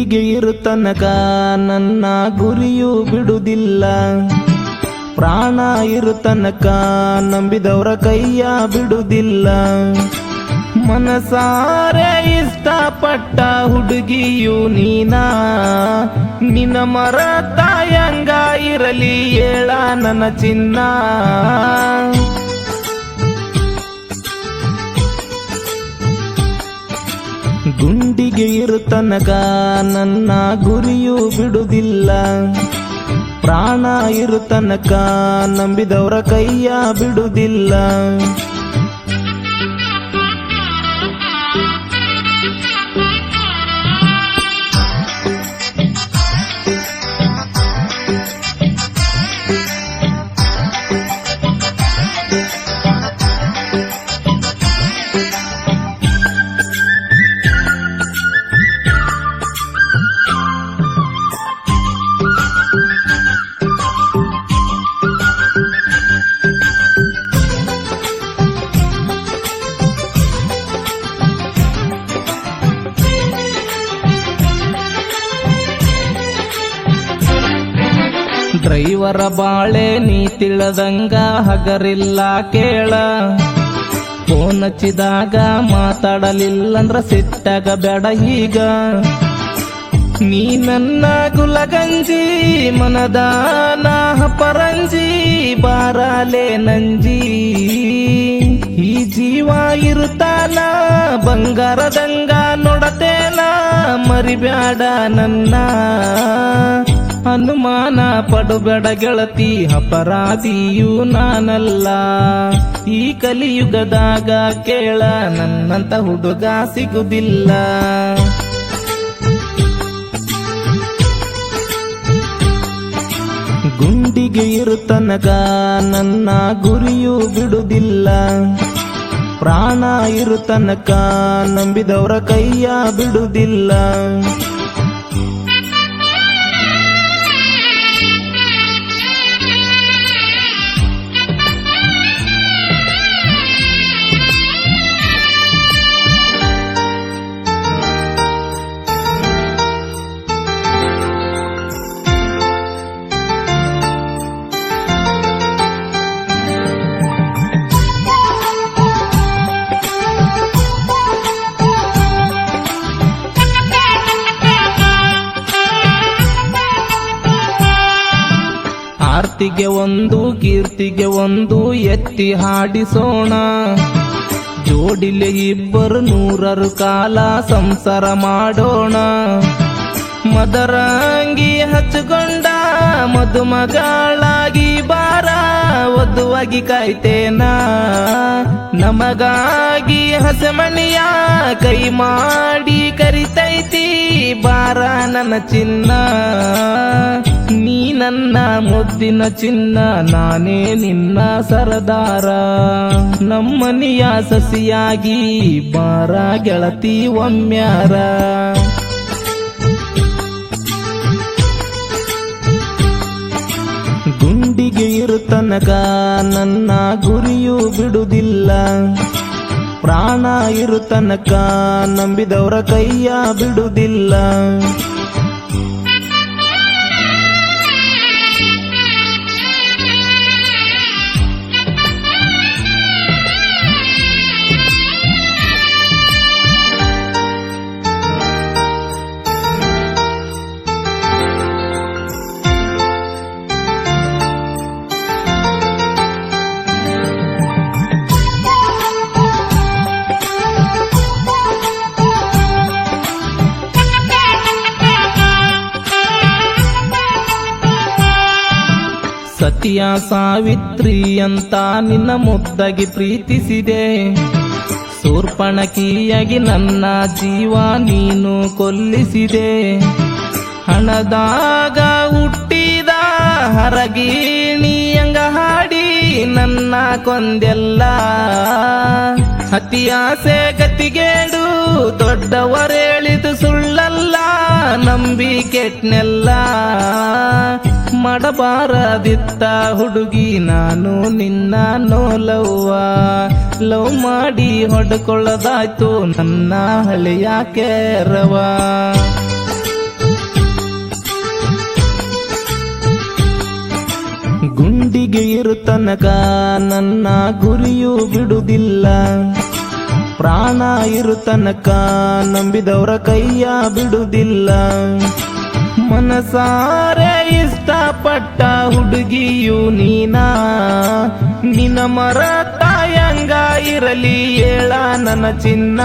ಗುಂಡಿಗೆ ಇರುತನಕ ನನ್ನ ಗುರಿಯು ಬಿಡುವುದಿಲ್ಲ. ಪ್ರಾಣ ಇರುತನಕ ನಂಬಿದವರ ಕೈಯ ಬಿಡುವುದಿಲ್ಲ. ಮನಸಾರೆ ಇಷ್ಟಪಟ್ಟ ಹುಡುಗಿಯು ನೀನಾ, ನಿನ್ನ ಮರತಾಯಂಗ ಇರಲಿ ಹೇಳ ನನ್ನ ಚಿನ್ನ. ಗುಂಡಿಗೆ ಇರುತನಕ ನನ್ನ ಗುರಿಯು ಬಿಡುವುದಿಲ್ಲ. ಪ್ರಾಣ ಇರುತನಕ ನಂಬಿದವರ ಕೈಯ ಬಿಡುವುದಿಲ್ಲ. ಡ್ರೈವರ ಬಾಳೆ ನೀ ತಿಳದಂಗ ಹಗರಿಲ್ಲ ಕೇಳ. ಫೋನ್ ಹಚ್ಚಿದಾಗ ಮಾತಾಡಲಿಲ್ಲಂದ್ರ ಸಿಟ್ಟಾಗ ಬೇಡ ಈಗ. ನೀ ನನ್ನ ಗುಲಗಂಜಿ ಮನದಾನ ಪರಂಜಿ ಬಾರಾಲೆ ನಂಜಿ. ಈ ಜೀವ ಇರುತ್ತಾನ ಬಂಗಾರದಂಗ ನೋಡತೇನ ಮರಿಬ್ಯಾಡ ನನ್ನ. ಅನುಮಾನ ಪಡುಬೇಡ ಗೆಳತಿ ಅಪರಾಧಿಯೂ ನಾನಲ್ಲ. ಈ ಕಲಿಯುಗದಾಗ ಕೇಳ ನನ್ನಂತ ಹುಡುಗ ಸಿಗುದಿಲ್ಲ. ಗುಂಡಿಗೆ ಇರುತನಕ ನನ್ನ ಗುರಿಯು ಬಿಡುವುದಿಲ್ಲ. ಪ್ರಾಣ ಇರುತನಕ ನಂಬಿದವರ ಕೈಯ ಬಿಡುವುದಿಲ್ಲ. ಆರ್ತಿಗೆ ಒಂದು ಕೀರ್ತಿಗೆ ಒಂದು ಎತ್ತಿ ಹಾಡಿಸೋಣ. ಜೋಡಿಲೆ ಇಬ್ಬರು ನೂರರು ಕಾಲ ಸಂಸಾರ ಮಾಡೋಣ. ಮದರಂಗಿ ಹಚ್ಚಿಕೊಂಡ ಮದುಮಗಳಾಗಿ ಬಾರ ವಧುವಾಗಿ ಕಾಯ್ತೇನ. ನಮಗಾಗಿ ಹಸಮಣಿಯ ಕೈ ಮಾಡಿ ಕರಿತೈತಿ ಬಾರ ನನ್ನ ಚಿನ್ನ. ನೀ ನನ್ನ ಮುದ್ದಿನ ಚಿನ್ನ ನಾನೇ ನಿನ್ನ ಸರದಾರ. ನಮ್ಮನಿಯ ಸಸಿಯಾಗಿ ಬಾರ ಗೆಳತಿ ಒಮ್ಮ್ಯಾರ. ಗುಂಡಿಗೆ ಇರುತನಕ ನನ್ನ ಗುರಿಯು ಬಿಡುವುದಿಲ್ಲ. ಪ್ರಾಣ ಇರುತನಕ ನಂಬಿದವರ ಕೈಯ ಬಿಡುವುದಿಲ್ಲ. ಸತಿಯ ಸಾವಿತ್ರಿ ಅಂತ ನಿನ್ನ ಮುದ್ದಾಗಿ ಪ್ರೀತಿಸಿದೆ. ಶೂರ್ಪಣಕಿಯಾಗಿ ನನ್ನ ಜೀವ ನೀನು ಕೊಲ್ಲಿಸಿದೆ. ಹಣದಾಗ ಹುಟ್ಟಿದ ಹರಗಿಣಿಯಂಗ ಹಾಡಿ ನನ್ನ ಕೊಂದೆಲ್ಲ. ಅತಿ ಆಸೆ ಗತಿಗೇಡು ದೊಡ್ಡವರೇಳಿದು ಸುಳ್ಳಲ್ಲ ನಂಬಿ ಕೆಟ್ನೆಲ್ಲ. ಮಾಡಬಾರದಿತ್ತ ಹುಡುಗಿ ನಾನು ನಿನ್ನ ನೋಲವ್ವ. ಲವ್ ಮಾಡಿ ಹೊಡ್ಕೊಳ್ಳೋದಾಯ್ತು ನನ್ನ ಹಳೆಯ ಕೇರವ. ಗುತ್ತಿಗೆ ಇರು ತನಕ ನನ್ನ ಗುರಿಯೂ ಬಿಡುವುದಿಲ್ಲ. ಪ್ರಾಣ ಇರು ತನಕ ನಂಬಿದವರ ಕೈಯ ಬಿಡುವುದಿಲ್ಲ. ಮನಸಾರೆ ಇಷ್ಟಪಟ್ಟ ಹುಡುಗಿಯು ನೀನಾ, ನಿನ್ನ ಮರತಾಯಂಗ ಇರಲಿ ಹೇಳ ನನ್ನ ಚಿನ್ನ.